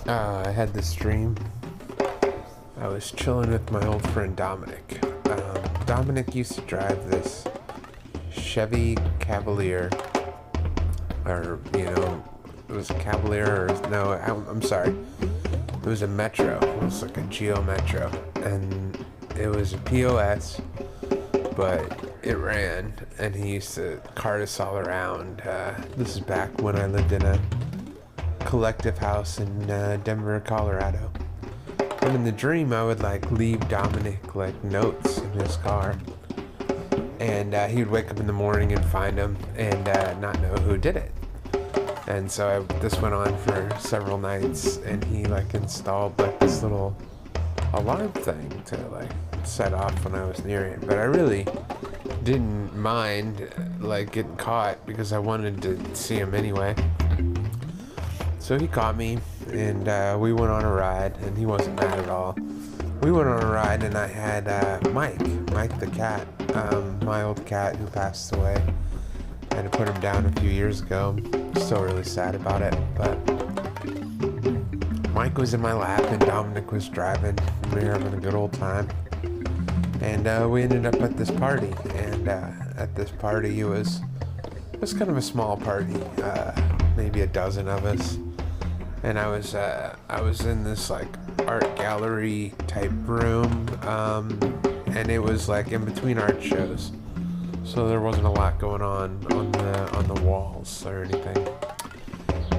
I had this dream. I was chilling with my old friend Dominic. Dominic used to drive this Chevy Cavalier, or, it was a Cavalier, or, no, I'm sorry. It was a Metro. It was like a Geo Metro. And it was a POS, but it ran, and he used to cart us all around. This is back when I lived in a collective house in Denver, Colorado. And in the dream, I would leave Dominic notes in his car, and he would wake up in the morning and find them and not know who did it. And so this went on for several nights, and he installed this little alarm thing to set off when I was near him. But I really didn't mind getting caught because I wanted to see him anyway. So he caught me, and we went on a ride, and he wasn't mad at all. We went on a ride, and I had Mike the cat, my old cat who passed away. I had to put him down a few years ago. Still really sad about it, but Mike was in my lap, and Dominic was driving. We were having a good old time, and we ended up at this party. And at this party, it was kind of a small party, maybe a dozen of us. And I was in this art gallery type room, and it was in between art shows, so there wasn't a lot going on the walls or anything.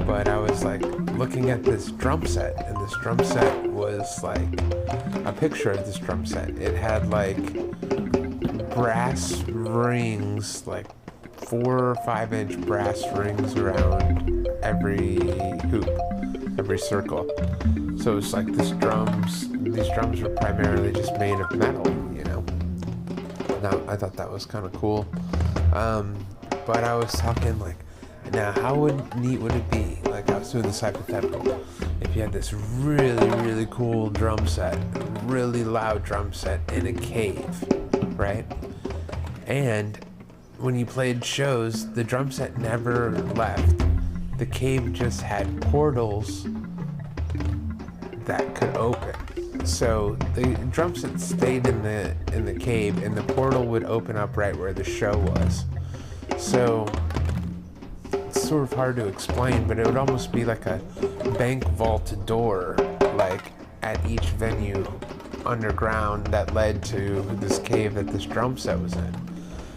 But I was looking at this drum set, and this drum set was a picture of this drum set. It had brass rings, 4 or 5 inch brass rings around every hoop, every circle. So it was these drums were primarily just made of metal, Now, I thought that was kind of cool. But I was talking now how neat would it be, I was doing this hypothetical, if you had this really, really cool drum set, really loud drum set in a cave, right? And when you played shows, the drum set never left. The cave just had portals that could open. So the drum set stayed in the cave, and the portal would open up right where the show was. So it's sort of hard to explain, but it would almost be like a bank vault door, at each venue underground that led to this cave that this drum set was in.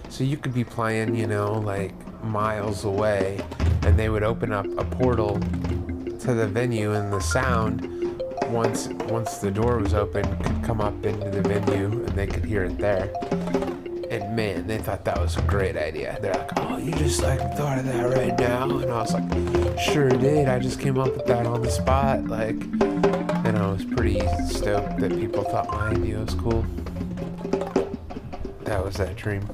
So you could be playing, miles away, and they would open up a portal to the venue, and the sound, once the door was open, could come up into the venue, and they could hear it there. And man, they thought that was a great idea. They're like, "Oh, you just thought of that right now?" And I was like, "Sure did. I just came up with that on the spot." And I was pretty stoked that people thought my idea was cool. That was that dream.